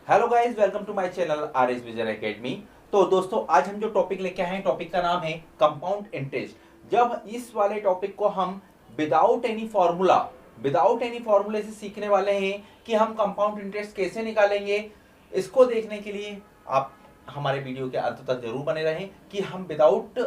Hello guys, welcome to my channel R S vision academy. तो दोस्तों, आज हम जो टॉपिक लेके आए हैं, टॉपिक का नाम है कंपाउंड इंटरेस्ट। जब इस वाले टॉपिक को हम विदाउट एनी फॉर्मूले से सीखने वाले हैं कि हम कंपाउंड इंटरेस्ट कैसे निकालेंगे। इसको देखने के लिए आप हमारे वीडियो के अंत तक जरूर बने रहें कि हम विदाउट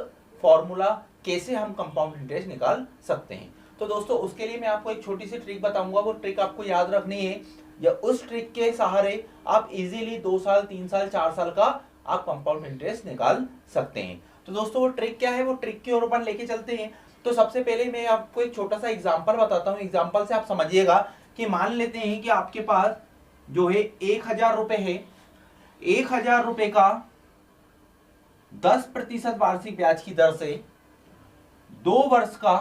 फॉर्मूला कैसे हम कंपाउंड इंटरेस्ट निकाल सकते हैं। तो दोस्तों, उसके लिए मैं आपको एक छोटी सी ट्रिक बताऊंगा। वो ट्रिक आपको याद रखनी है, या उस ट्रिक के सहारे आप इजीली 2 साल 3 साल 4 साल का आप कंपाउंड इंटरेस्ट निकाल सकते हैं। तो दोस्तों, वो ट्रिक क्या है, वो ट्रिक की ओर अपन लेके चलते हैं। तो सबसे पहले मैं आपको एक छोटा सा एग्जांपल बताता हूँ। एग्जांपल से आप समझिएगा कि मान लेते हैं कि आपके पास जो है 1000 रुपए है। 1000 रुपए का 10% वार्षिक ब्याज की दर से 2 वर्ष का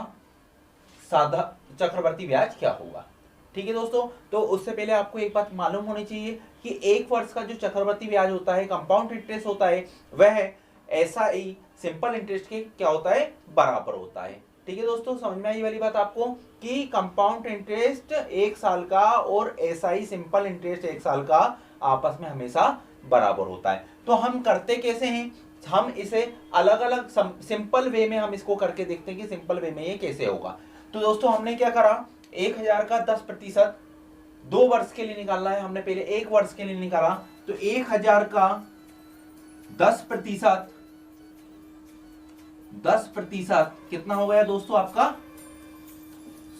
साधा चक्रवर्ती ब्याज क्या होगा। ठीक है दोस्तों, तो उससे पहले आपको एक बात मालूम होनी चाहिए कि 1 वर्ष का जो चक्रवर्ती ब्याज होता है, कंपाउंड इंटरेस्ट होता है, वह एसआई सिंपल इंटरेस्ट के क्या होता है, बराबर होता है। ठीक है दोस्तों, समझ में आई वाली बात आपको कि कंपाउंड इंटरेस्ट 1 साल का और एसआई सिंपल इंटरेस्ट 1 साल का आपस में हमेशा बराबर होता है। तो हम करते कैसे हैं, हम इसे अलग अलग सिंपल वे में हम इसको करके देखते हैं कि सिंपल वे में ये कैसे होगा। तो दोस्तों, हमने क्या करा, 1000 का 10% 2 वर्ष के लिए निकालना है। हमने पहले 1 वर्ष के लिए निकाला, तो 1000 का 10% 10% कितना हो गया दोस्तों, आपका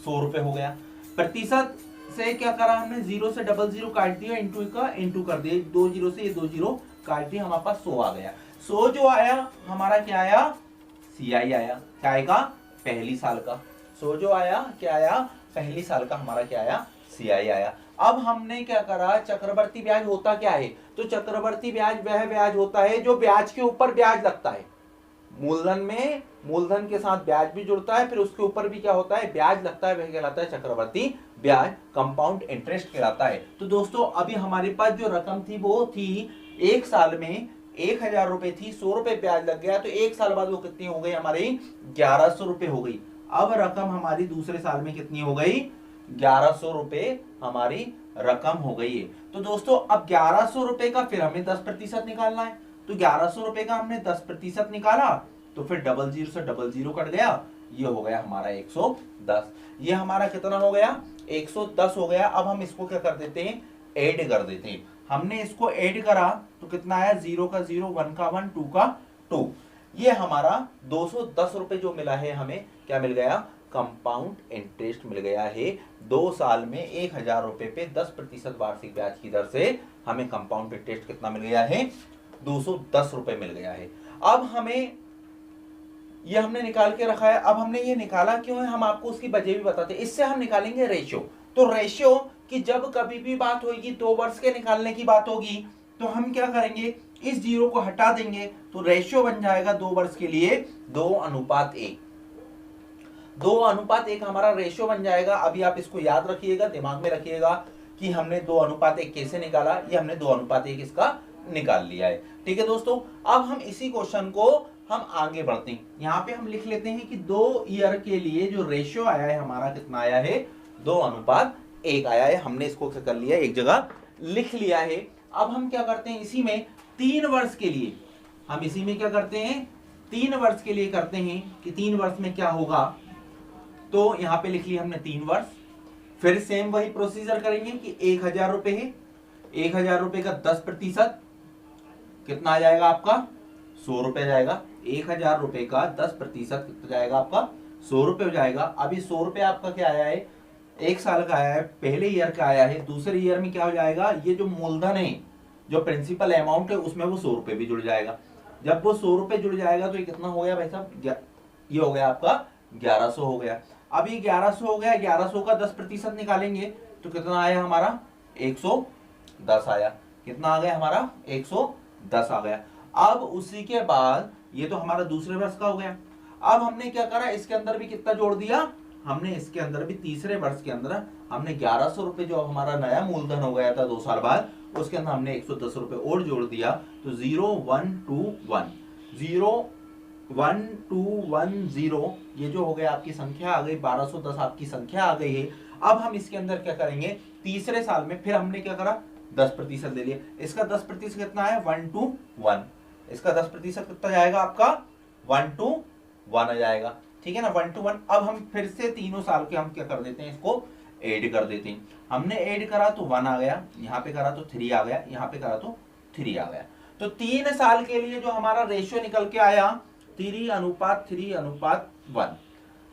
100 रुपए हो गया। प्रतिशत से क्या करा हमने, 0 से 00 काट दिया, इंटू का इंटू कर दिया, 2 0 से ये 2 0 काट दिया, हमारे पास 100 आ गया। 100 जो आया हमारा क्या आया, सीआई आया। क्या आएगा, पहली साल का। 100 जो आया क्या आया, पहली साल का हमारा क्या आया, सीआई आया। अब हमने क्या करा, चक्रवर्ती ब्याज होता क्या है, तो चक्रवर्ती ब्याज वह ब्याज होता है जो ब्याज के ऊपर ब्याज लगता है। मूलधन में मूलधन के साथ ब्याज भी जुड़ता है, फिर उसके ऊपर भी क्या होता है, ब्याज लगता है, वह कहलाता है चक्रवर्ती ब्याज, कंपाउंड इंटरेस्ट कहलाता है। तो दोस्तों, अभी हमारे पास जो रकम थी वो थी 1 साल में 1000 रुपए थी, 100 रुपए ब्याज लग गया, तो 1 साल बाद वो कितनी हो गई हमारी, 1100 रुपए हो गई। अब रकम हमारी दूसरे साल में कितनी हो गई, 1100 रुपए हमारी रकम हो गई है। तो दोस्तों, अब 1100 रुपए का फिर हमें 10% निकालना है। तो 1100 रुपए का हमने 10% निकाला, तो फिर 00 से 00 कट गया, ये हो गया हमारा 110। ये हमारा कितना हो गया, 110 हो गया। अब हम इसको क्या कर देते हैं, ऐड कर देते हैं। हमने इसको ऐड करा तो कितना आया, 0 का 0, 1 का 1, 2 का 2। ये हमारा 210 रुपए जो मिला है, हमें क्या मिल गया, कंपाउंड इंटरेस्ट मिल गया है। 2 साल में 1000 रुपए पे 10% वार्षिक ब्याज की दर से हमें कंपाउंड इंटरेस्ट कितना मिल गया है, 210 रुपए मिल गया है। अब हमें ये हमने निकाल के रखा है। अब हमने ये निकाला क्यों है, हम आपको उसकी वजह भी बताते हैं। इससे हम निकालेंगे रेशियो। तो रेशियो कि जब कभी भी बात होगी 2 वर्ष के निकालने की बात होगी, तो हम क्या करेंगे, इस 0 को हटा देंगे, तो रेशियो बन जाएगा 2 वर्ष के लिए 2:1। 2:1 हमारा रेशियो बन जाएगा। अभी आप इसको याद रखिएगा, दिमाग में रखिएगा कि हमने 2:1 कैसे निकाला। ये हमने 2:1 इसका निकाल लिया है। ठीक है दोस्तों, अब हम इसी क्वेश्चन को हम आगे बढ़ते हैं। यहाँ पे हम लिख लेते हैं कि 2 ईयर के लिए जो रेशियो आया है हमारा, कितना आया है, 2:1 आया है। हमने इसको क्या कर लिया, एक जगह लिख लिया है। अब हम क्या करते हैं, इसी में 3 वर्ष के लिए, हम इसी में क्या करते हैं, 3 वर्ष के लिए करते हैं कि 3 वर्ष में क्या होगा। तो यहां पे लिख लिया हमने 3 वर्ष। फिर सेम वही प्रोसीजर करेंगे कि 1000 रुपए है, 1000 रुपए का 10% कितना आ जाएगा आपका, 100 रुपए जाएगा। 1000 रुपए का 10% कितना जाएगा आपका, 100 रुपए हो जाएगा। अभी 100 रुपए आपका क्या आया है, 1 साल का आया है, पहले ईयर का आया है। दूसरे ईयर में क्या हो जाएगा, ये जो मूलधन है, जो प्रिंसिपल अमाउंट है, उसमें वो 100 रुपए भी जुड़ जाएगा। जब वो 100 रुपए जुड़ जाएगा तो ये कितना हो गया भाई साहब, ये हो गया आपका 1100 हो गया। अब ये 1100 हो गया, 1100 का 10% निकालेंगे तो कितना आया हमारा, 110 आया। कितना आ गया हमारा, 110 आ गया। अब उसी के बाद ये तो हमारा दूसरे वर्ष का हो गया। अब हमने क्या करा, इसके अंदर भी कितना जोड़ दिया, हमने इसके अंदर भी तीसरे वर्ष के अंदर हमने 1100 रुपए जो हमारा नया मूलधन हो गया था 2 साल बाद, उसके अंदर हमने 110 रुपए और जोड़ दिया। तो 0 1 2 1 0 1 2 1 0, ये जो हो गया आपकी संख्या आ गई, 1210 आपकी संख्या आ गई है। अब हम इसके अंदर क्या करेंगे, तीसरे साल में फिर हमने क्या करा, 10% ले लिया, इसका 10% कितना है 1:1, इसका 10% कितना जाएगा आपका 1:1 आ जाएगा, ठीक है ना 1:1। अब हम फिर से तीनों साल के हम क्या कर देते हैं, इसको ऐड कर देते हैं। हमने ऐड करा तो 1 आ गया, यहाँ पे करा तो 3 आ गया, यहाँ पे करा तो 3 आ गया। तो 3 साल के लिए जो हमारा रेशियो निकल के आया 3:1।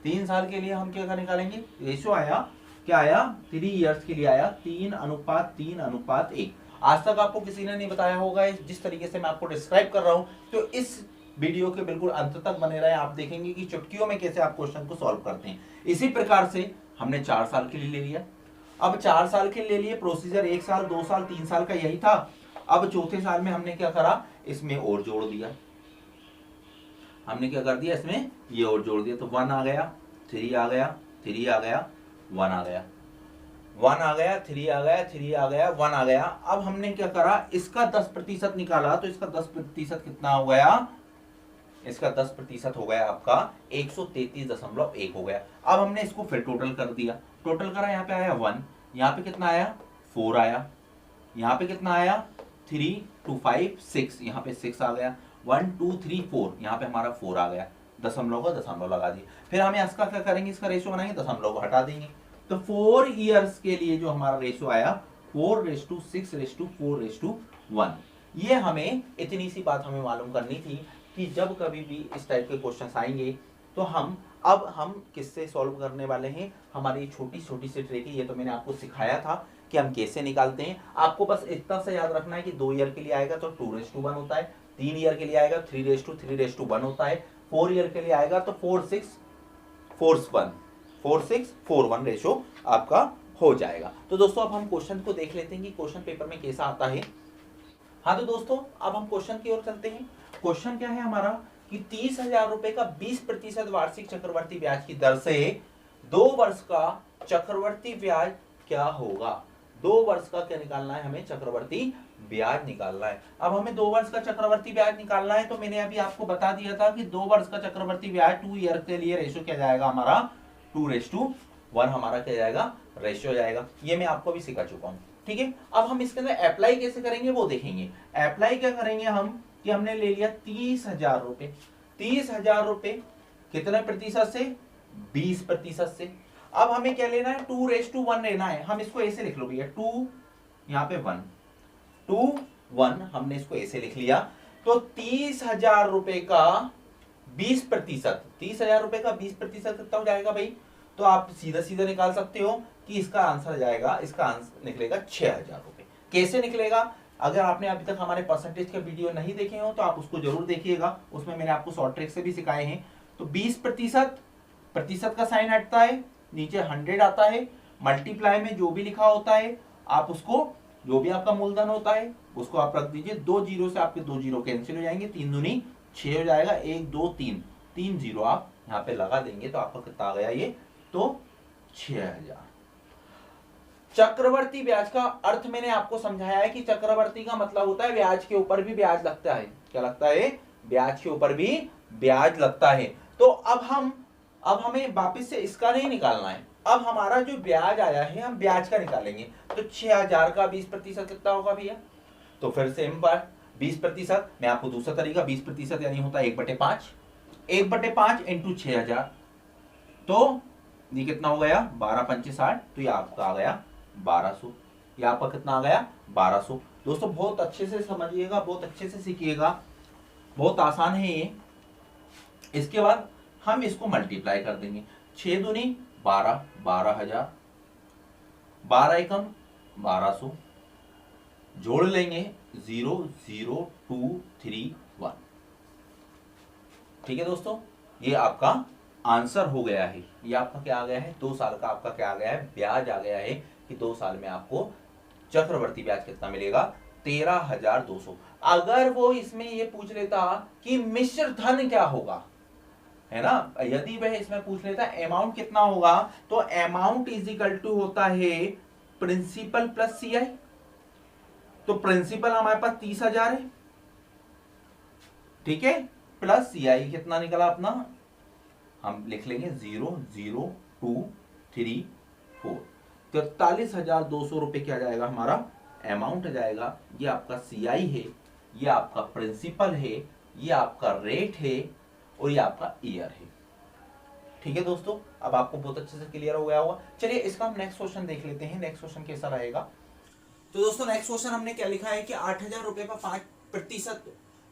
3 साल के लिए हम क्या निकालेंगे, रेशियो आया क्या आया, 3 इयर्स के लिए आया 3:3:1। आज तक आपको किसी ने नहीं बताया होगा जिस तरीके से मैं आपको डिस्क्राइब कर रहा हूं, तो इस वीडियो के बिल्कुल अंत तक बने रहे, आप देखेंगे कि चुटकियों में कैसे आप क्वेश्चन को सॉल्व करते हैं। इसी प्रकार से हमने 4 साल के लिए ले लिया। अब 4 साल के लिए लिए प्रोसीजर 1 साल 2 साल 3 साल का यही था। अब चौथे साल में हमने क्या करा, इसमें और जोड़ दिया, हमने क्या कर दिया, इसमें ये और जोड़ दिया, तो 1 आ गया, 3 आ गया, 3 आ गया, 1 आ गया, 1 आ गया, 3 आ गया, 3 आ गया, 1 आ गया। अब हमने क्या करा, इसका 10% निकाला, तो इसका 10% कितना हो गया, इसका 10% हो गया आपका 133.1 हो गया। अब हमने इसको फिर टोटल कर दिया, टोटल करा, यहाँ पे आया 1, यहाँ पे कितना आया 4 आया, यहाँ पे कितना आया 3 2 5 6, यहाँ पे 6 आ गया, 1 2 3 4, यहाँ पे हमारा 4 आ गया, दशमलव का दशमलव लगा दिया। फिर हम इसका क्या करेंगे, इसका रेशियो बनाएंगे, दशमलव को हटा देंगे। तो 4 इयर्स के लिए जो हमारा रेशियो आया 4:6:4:1। ये हमें इतनी सी बात हमें मालूम करनी थी कि जब कभी भी इस टाइप के क्वेश्चंस आएंगे तो हम किससे सॉल्व करने वाले हैं, हमारी छोटी छोटी सी ट्रिक है। ये तो मैंने आपको सिखाया था कि हम कैसे निकालते हैं। आपको बस इतना सा याद रखना है कि 2 ईयर के लिए आएगा तो 2:1 होता है, 3 ईयर के लिए आएगा 3:3:1 होता है, 4 ईयर के लिए आएगा तो 4:6:4:1 रेशो आपका हो जाएगा। तो दोस्तों अब हम क्वेश्चन को देख लेते हैं कि क्वेश्चन पेपर में कैसा आता है। हाँ तो दोस्तों अब हम क्वेश्चन की ओर चलते हैं। क्वेश्चन क्या है हमारा कि 30,000 रुपए का 20% वार्षिक चक्रवर्ती ब्याज की दर से 2 वर्ष का चक्रवर्ती ब्याज क्या होगा। 2 वर्ष का क्या निकालना है, हमें चक्रवर्ती ब्याज निकालना है। अब हमें 2 वर्ष का चक्रवर्ती ब्याज निकालना है, तो मैंने अभी आपको बता दिया था कि 2 वर्ष का चक्रवर्ती ब्याज 2 ईयर के लिए रेशियो क्या जाएगा हमारा 2:1 हमारा क्या जाएगा रेशियो जाएगा। ये मैं आपको भी सिखा चुका हूं, ठीक है। अब हम इसके अंदर अप्लाई कैसे करेंगे वो देखेंगे। अप्लाई क्या करेंगे हम कि हमने ले लिया 30,000 रुपए, 30,000 रुपए कितने प्रतिशत से 20% से। अब हमें क्या लेना है 2:1 लेना है। हम इसको ऐसे लिख लो भैया 2 यहाँ पे 1 2 1 हमने इसको ऐसे लिख लिया। तो 30,000 रुपए का 20%, 30,000 रुपए का 20% कितना हो जाएगा भाई, तो आप सीधा सीधा निकाल सकते हो कि इसका आंसर जाएगा, इसका आंसर निकलेगा 6,000 रुपए। कैसे निकलेगा, अगर आपने अभी तक हमारे परसेंटेज के वीडियो नहीं देखे हो तो आप उसको जरूर देखिएगा, उसमें मैंने आपको शॉर्ट ट्रिक से भी सिखाए हैं। तो 20% प्रतिशत का साइन हटता है, नीचे 100 आता है, मल्टीप्लाई में जो भी लिखा होता है आप उसको, जो भी आपका मूलधन होता है उसको आप रख दीजिए। 2 जीरो से आपके 2 जीरो कैंसिल हो जाएंगे, 3 दूनी 6 हो जाएगा, 1 2 3 3 जीरो आप यहाँ पे लगा देंगे तो आपका कितना आ गया ये, तो 6,000। चक्रवर्ती ब्याज का अर्थ मैंने आपको समझाया है कि चक्रवर्ती का मतलब होता है ब्याज के ऊपर भी ब्याज लगता है। क्या लगता है, ब्याज के ऊपर भी ब्याज लगता है। तो अब हमें वापस से इसका नहीं निकालना है, अब हमारा जो ब्याज आया है हम ब्याज का निकालेंगे। तो 6,000 का 20% कितना होगा भैया, तो फिर सेम बात 20%, मैं आपको दूसरा तरीका 20% यानी होता है 1/5, 1/5 इंटू 6,000, तो ये कितना हो गया 12×5 = 60, तो ये आपका आ गया 1200। ये आपका कितना आ गया 1200। दोस्तों बहुत अच्छे से समझिएगा, बहुत अच्छे से सीखिएगा, बहुत आसान है ये। इसके बाद हम इसको मल्टीप्लाई कर देंगे, 6 दूनी 12, 12,000, 12 एकम 1200, जोड़ लेंगे 0 0 2 3 1। ठीक है दोस्तों, ये आपका आंसर हो गया है। ये आपका क्या आ गया है, 2 साल का आपका क्या आ गया है, ब्याज आ गया है कि 2 साल में आपको चक्रवर्ती ब्याज कितना मिलेगा 13,200। अगर वो इसमें ये पूछ लेता कि मिश्र धन क्या होगा, है ना, यदि वह इसमें पूछ लेता अमाउंट कितना होगा, तो अमाउंट इज इक्वल टू होता है प्रिंसिपल प्लस सीआई। तो प्रिंसिपल हमारे पास 30,000 है, ठीक है, प्लस सीआई कितना निकला अपना, हम लिख लेंगे 0 0 2 3 4, 43,200 रुपए क्या जाएगा हमारा अमाउंट आ जाएगा, ये आपका सीआई है, ये आपका प्रिंसिपल है, ये आपका रेट है और ये आपका ईयर है। ठीक है दोस्तों, अब आपको बहुत अच्छे से क्लियर हो गया होगा। चलिए इसका हम नेक्स्ट क्वेश्चन देख लेते हैं। नेक्स्ट क्वेश्चन कैसा रहेगा? तो दोस्तों नेक्स्ट क्वेश्चन हमने क्या लिखा है कि 8,000 रुपए पर 5%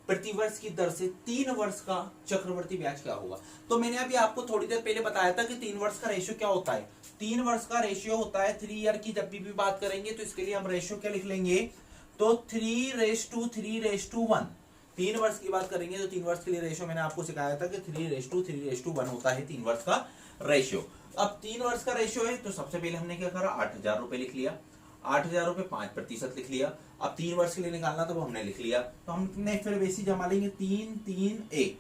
प्रतिवर्ष की दर से 3 वर्ष का चक्रवर्ती ब्याज क्या होगा। तो मैंने अभी आपको थोड़ी देर पहले बताया था कि 3 वर्ष का रेशियो क्या होता है। 3 वर्ष का रेशियो होता है 3 ईयर की। जब भी बात करेंगे तो इसके लिए हम रेशियो क्या लिख लेंगे, तो 3:3:1। 3 वर्ष की बात करेंगे तो 3 वर्ष के लिए रेशियो मैंने आपको सिखाया था कि 3:3:1 होता है 3 वर्ष का रेशियो। अब 3 वर्ष का रेशियो है तो सबसे पहले हमने क्या करा, 8,000 रुपए लिख लिया। 8,000 रुपए 5% लिख लिया। अब 3 वर्ष के लिए निकालना तो वो हमने लिख लिया। तो हमने फिर बेसिक जमा लेंगे 3-3-1।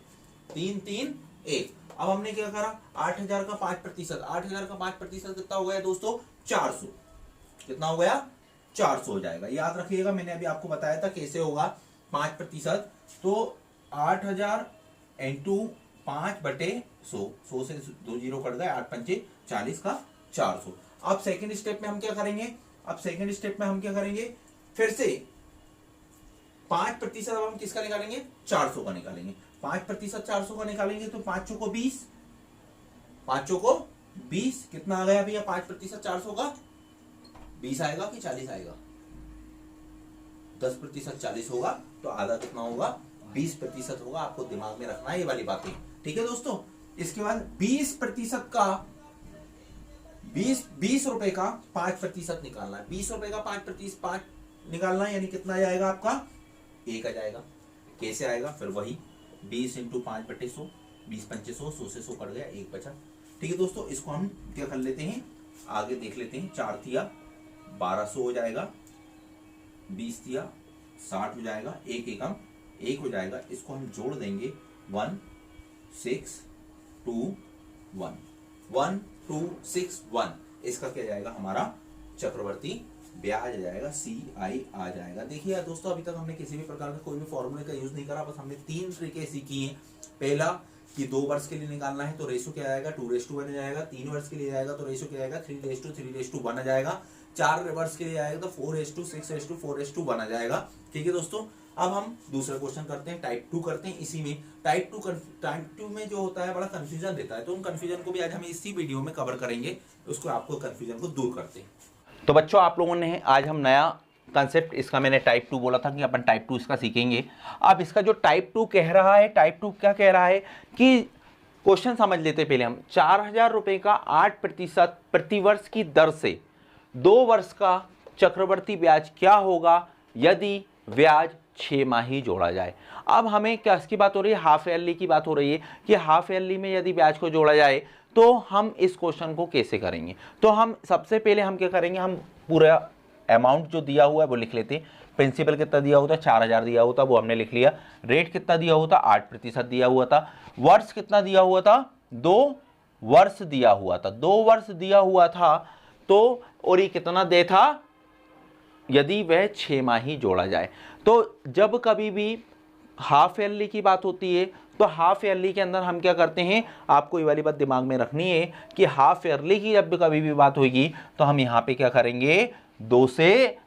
3-3-1। अब हमने क्या करा, 8,000 का 5%। 8,000 का 5% कितना हो गया दोस्तों, 400। कितना हो गया, 400 हो जाएगा। याद रखिएगा मैंने अभी आपको बताया था कैसे होगा 5%। तो 8,000 इंटू 5/100। 100 से 2 जीरो कट गए, 8×5 40 का 400। अब सेकंड स्टेप में हम क्या करेंगे, फिर से 5% अब हम किसका निकालेंगे, 400 का निकालेंगे। 5% 400 का निकालेंगे तो 5 चौको 20। 5 चौको 20 कितना आ गया भैया, 5% 400 का 20 आएगा कि 40 आएगा? 10% 40 होगा तो आधा कितना होगा, 20% होगा। आपको दिमाग में रखना है ये वाली बातें। ठीक है दोस्तों, इसके बाद 20% का 20 रुपए का 5% निकालना है। 20 रुपए का 5% निकालना है, यानी कितना जाएगा आपका, 1 आ जाएगा। कैसे आएगा, फिर वही 20 इंटू 5/100। 20×5 100 से 100 कट गया, 1 बचा। ठीक है दोस्तों, इसको हम क्या कर लेते हैं, आगे देख लेते हैं। 4 तिया 1200 हो जाएगा, 20 तिया 60 हो जाएगा, 1 एकम 1 हो जाएगा। इसको हम जोड़ देंगे 1 6 2 1 1 2 6 1। इसका क्या जाएगा, हमारा चक्रवर्ती ब्याज आ जाएगा, CI आ जाएगा। देखिए दोस्तों, अभी तक हमने किसी भी प्रकार का कोई भी फॉर्मूले का यूज नहीं करा, बस हमने 3 तरीके सीखी हैं। पहला कि 2 वर्ष के लिए निकालना है तो रेशियो क्या आएगा, 2:1 आ जाएगा। 3 वर्ष के लिए जाएगा तो रेशियो क्या आएगा, 3:3:1 आ जाएगा। 4 वर्ष के लिए आएगा तो 4:6:4:1 आ जाएगा। ठीक है दोस्तों, अब हम दूसरा क्वेश्चन करते हैं, टाइप 2 करते हैं। इसी में टाइप 2 में जो होता है बड़ा कंफ्यूजन देता है, तो उन कंफ्यूजन को भी आज हम इसी वीडियो में कवर करेंगे। उसको आपको कंफ्यूजन को दूर करते हैं। तो बच्चों, आप लोगों ने आज हम नया कंसेप्ट, इसका मैंने टाइप 2 बोला था कि अपन टाइप 2 इसका सीखेंगे। अब इसका जो टाइप 2 कह रहा है, टाइप 2 क्या कह रहा है कि क्वेश्चन समझ लेते पहले हम। 4,000 रुपए का 8% प्रतिवर्ष की दर से 2 वर्ष का चक्रवर्ती ब्याज क्या होगा यदि ब्याज 6 माह ही जोड़ा जाए। अब हमें क्या इसकी बात हो रही है, हाफ ईयरली की बात हो रही है कि हाफ ईयरली में यदि ब्याज को जोड़ा जाए तो हम इस क्वेश्चन को कैसे करेंगे। तो हम सबसे पहले हम क्या करेंगे, हम पूरा अमाउंट जो दिया हुआ है वो लिख लेते हैं। प्रिंसिपल कितना दिया होता है, 4,000 दिया होता, वो हमने लिख लिया। रेट कितना दिया होता, 8% दिया हुआ था। वर्ष कितना दिया हुआ था, 2 वर्ष दिया हुआ था। 2 वर्ष दिया हुआ था तो, और ये कितना दे था यदि वह 6 माह ही जोड़ा जाए। तो जब कभी भी हाफ ईयरली की बात होती है तो हाफ ईयरली के अंदर हम क्या करते हैं, आपको ये वाली बात दिमाग में रखनी है कि हाफ ईयरली की जब कभी भी बात होगी तो हम यहाँ पे क्या करेंगे, 2 से,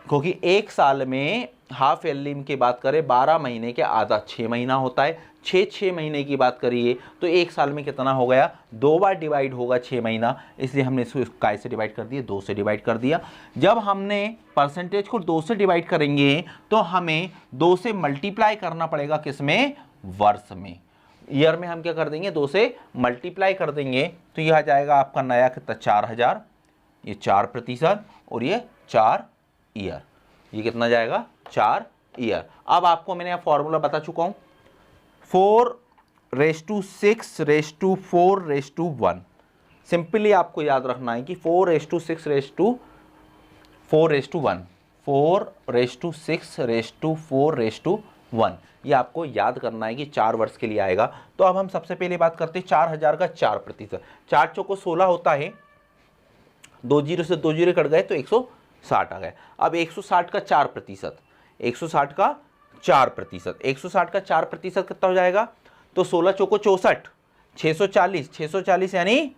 क्योंकि एक साल में हाफ ईयरली की बात करें 12 महीने के आधा 6 महीना होता है। 6 महीने की बात करिए तो एक साल में कितना हो गया, 2 बार डिवाइड होगा 6 महीना, इसलिए हमने इसको काय से डिवाइड कर दिया, 2 से डिवाइड कर दिया। जब हमने परसेंटेज को 2 से डिवाइड करेंगे तो हमें 2 से मल्टीप्लाई करना पड़ेगा, किसमें, वर्ष में। ईयर में हम क्या कर देंगे, 2 से मल्टीप्लाई कर देंगे तो यह आ जाएगा आपका नया कितना, 4,000, ये 4% और ये 4 ईयर, ये कितना जाएगा, 4 ईयर। अब आपको मैंने फॉर्मूला बता चुका हूं, 4:6:4:1। सिंपली आपको याद रखना है कि 4:6:4:1, 4:6:4:1, ये आपको याद करना है कि 4 वर्ष के लिए आएगा। तो अब हम सबसे पहले बात करते हैं 4,000 का 4%। 4 चौको 16 होता है, 2 जीरो से 2 जीरो कट गए तो 160 आ गए। अब 160 का 4%, 160 का 4%, 160 का 4% कितना हो जाएगा, तो 16 चौको 64, 640, 640 यानी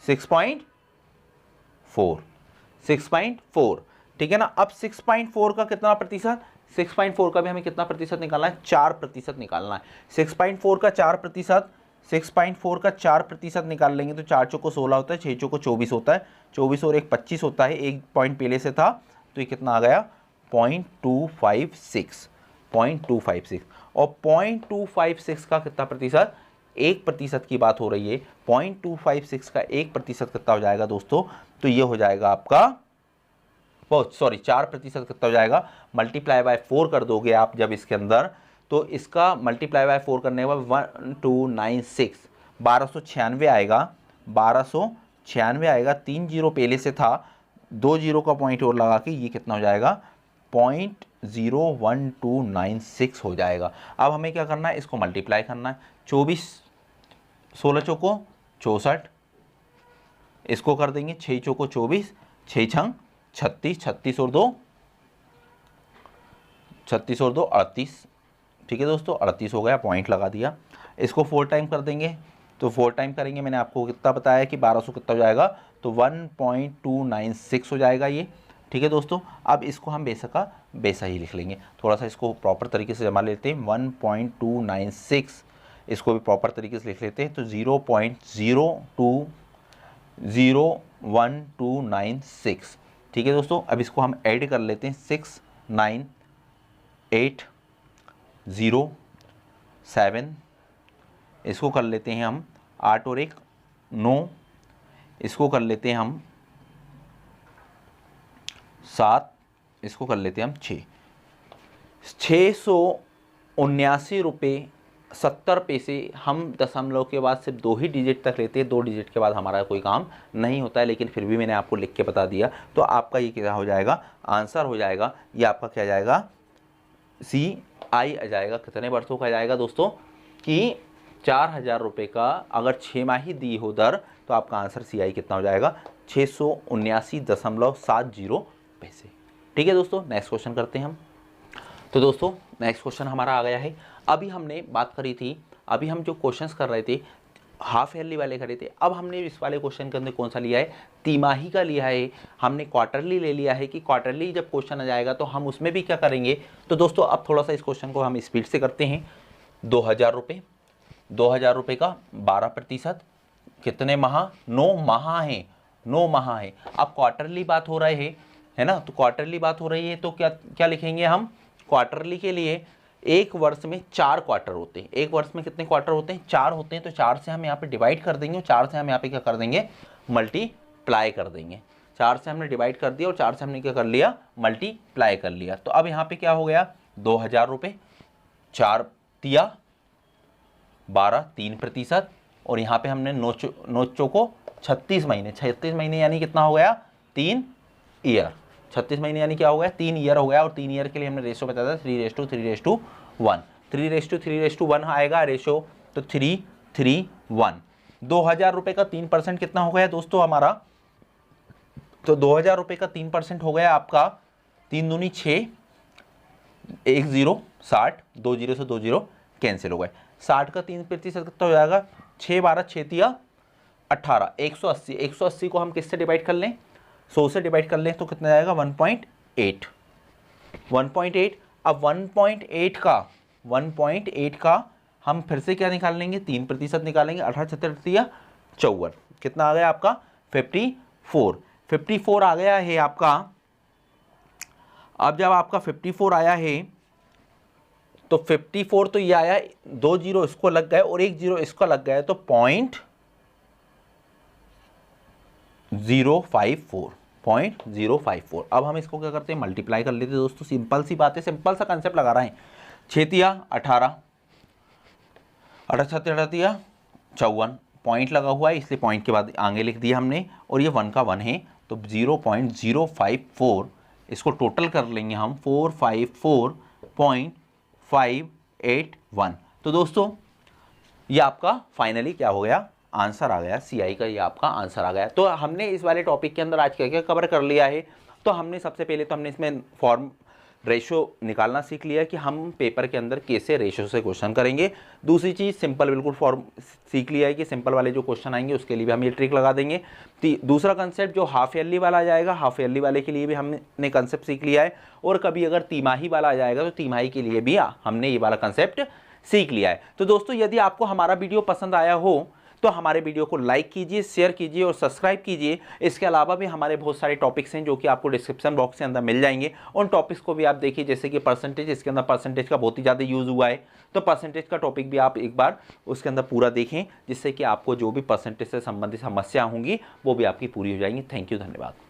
6.4, ठीक है ना। अब 6.4 का कितना प्रतिशत, 6.4 का भी हमें कितना प्रतिशत निकालना है, 4% निकालना है। 6.4 का 4%, 6.4 का 4% निकाल लेंगे तो 4 चौको 16 होता है, 6 चौको 24 होता है, 24 और 1 25 होता है, 1 पॉइंट पहले से था तो ये कितना आ गया 0.256, 0.256। और 0.256 का कितना प्रतिशत, 1% की बात हो रही है, 0.256 का 1% कितना हो जाएगा दोस्तों, तो ये हो जाएगा आपका, सॉरी 4% कितना हो जाएगा, मल्टीप्लाई बाय 4 कर दोगे आप जब इसके अंदर, तो इसका मल्टीप्लाई बाय 4 करने के बाद 1296, 1296 आएगा, 1296 आएगा, 3 जीरो पहले से था, 2 जीरो का पॉइंट और लगा के ये कितना हो जाएगा 0.01296 हो जाएगा। अब हमें क्या करना है, इसको मल्टीप्लाई करना है, 24 16 चौको 64, इसको कर देंगे 6 चौको 24, 6 छंग 36, 36 और 2 38, ठीक है दोस्तों 38 हो गया, पॉइंट लगा दिया। इसको 4 टाइम कर देंगे, तो 4 टाइम करेंगे, मैंने आपको कितना बताया कि 1200 कितना हो जाएगा, तो 1.296 हो जाएगा ये, ठीक है दोस्तों। अब इसको हम वैसा का वैसा ही लिख लेंगे, थोड़ा सा इसको प्रॉपर तरीके से जमा लेते हैं, 1.296 इसको भी प्रॉपर तरीके से लिख लेते हैं, तो 0.020126, ठीक है दोस्तों। अब इसको हम ऐड कर लेते हैं, 6 9 8 0 7, इसको कर लेते हैं हम 8 और 1 9, इसको कर लेते हैं हम 7, इसको कर लेते हैं हम 679 रुपये 70 पैसे। हम दशमलव के बाद सिर्फ 2 ही डिजिट तक लेते हैं, 2 डिजिट के बाद हमारा कोई काम नहीं होता है, लेकिन फिर भी मैंने आपको लिख के बता दिया। तो आपका ये क्या हो जाएगा, आंसर हो जाएगा, ये आपका क्या जाएगा, CI आ जाएगा। कितने वर्षों का आ जाएगा दोस्तों, कि 4000 रुपये का अगर 6 माही दी हो दर, तो आपका आंसर CI कितना हो जाएगा, 679.70 पैसे, ठीक है दोस्तों। नेक्स्ट क्वेश्चन करते हैं हम। तो दोस्तों नेक्स्ट क्वेश्चन हमारा आ गया है। अभी हमने बात करी थी, अभी हम जो क्वेश्चंस कर रहे थे हाफ ईयरली वाले करे थे, अब हमने इस वाले क्वेश्चन के अंदर कौन सा लिया है, तिमाही का लिया है, हमने क्वार्टरली ले लिया है कि क्वार्टरली जब क्वेश्चन आ जाएगा तो हम उसमें भी क्या करेंगे। तो दोस्तों अब थोड़ा सा इस क्वेश्चन को हम स्पीड से करते हैं। 2000 रुपये, 2000 रुपये का 12%, कितने माह, 9 माह हैं, 9 माह है। अब क्वार्टरली बात हो रहे है ना, तो क्वार्टरली बात हो रही है तो क्या क्या लिखेंगे हम, क्वार्टरली के लिए एक वर्ष में 4 क्वार्टर होते हैं, एक वर्ष में कितने क्वार्टर होते हैं, 4 होते हैं, तो 4 से हम यहाँ पे डिवाइड कर देंगे और 4 से हम यहाँ पे क्या कर देंगे, मल्टीप्लाई कर देंगे। 4 से हमने डिवाइड कर दिया और 4 से हमने क्या कर लिया, मल्टीप्लाई कर लिया। तो अब यहाँ पे क्या हो गया, 2000 रुपये, 4 तिया 12, 3%, और यहाँ पे हमने नोचों को 36 महीने, 36 महीने यानी कितना हो गया, 3 ईयर, 36 महीने यानी क्या हो गया, 3 ईयर हो गया। और 3 ईयर के लिए हमने रेशो बताया था 3:3:1, 3:3:1 आएगा रेशो, तो 3:3:1। 2000 रुपये का 3% कितना हो गया दोस्तों हमारा, तो 2000 रुपये का 3% हो गया आपका 3 दूनी 6, 1 0 60, 2 0 से 2 0 कैंसिल हो गए। 60 का 3% कितना हो जाएगा, 6 12 6 तिया 18, 180, 180 को हम किससे डिवाइड कर लें, 100 से डिवाइड कर लें तो कितना जाएगा 1.8, 1.8। अब 1.8 का हम फिर से क्या निकाल लेंगे, 3% निकालेंगे, 18 छत्तर 54, कितना आ गया आपका 54, 54 आ गया है आपका। अब जब आपका 54 आया है तो 54 तो ये आया, 2 जीरो इसको लग गए और 1 जीरो इसको लग गया, तो 0.054। अब हम इसको क्या करते हैं, मल्टीप्लाई कर लेते हैं दोस्तों, सिंपल सी बात है, सिंपल सा कंसेप्ट लगा रहे हैं। 6 तिया 18, 18 54, पॉइंट लगा हुआ है इसलिए पॉइंट के बाद आगे लिख दिया हमने, और ये 1 का 1 है तो 0.054, इसको टोटल कर लेंगे हम 454.581। तो दोस्तों ये आपका फाइनली क्या हो गया, आंसर आ गया, CI का ये आपका आंसर आ गया। तो हमने इस वाले टॉपिक के अंदर आज क्या क्या कवर कर लिया है। तो हमने सबसे पहले तो हमने इसमें फॉर्म रेशो निकालना सीख लिया कि हम पेपर के अंदर कैसे रेशो से क्वेश्चन करेंगे। दूसरी चीज़ सिंपल बिल्कुल फॉर्म सीख लिया है कि सिंपल वाले जो क्वेश्चन आएंगे उसके लिए भी हम ये ट्रिक लगा देंगे। दूसरा कंसेप्ट जो हाफ ईयरली वाला आ जाएगा, हाफ ईयरली वाले के लिए भी हमने कंसेप्ट सीख लिया है, और कभी अगर तिमाही वाला आ जाएगा तो तिमाही के लिए भी हमने ये वाला कंसेप्ट सीख लिया है। तो दोस्तों यदि आपको हमारा वीडियो पसंद आया हो तो हमारे वीडियो को लाइक कीजिए, शेयर कीजिए और सब्सक्राइब कीजिए। इसके अलावा भी हमारे बहुत सारे टॉपिक्स हैं जो कि आपको डिस्क्रिप्शन बॉक्स के अंदर मिल जाएंगे। उन टॉपिक्स को भी आप देखिए, जैसे कि परसेंटेज, इसके अंदर परसेंटेज का बहुत ही ज़्यादा यूज़ हुआ है, तो परसेंटेज का टॉपिक भी आप एक बार उसके अंदर पूरा देखें, जिससे कि आपको जो भी परसेंटेज से संबंधित समस्या होंगी वो भी आपकी पूरी हो जाएंगी। थैंक यू, धन्यवाद।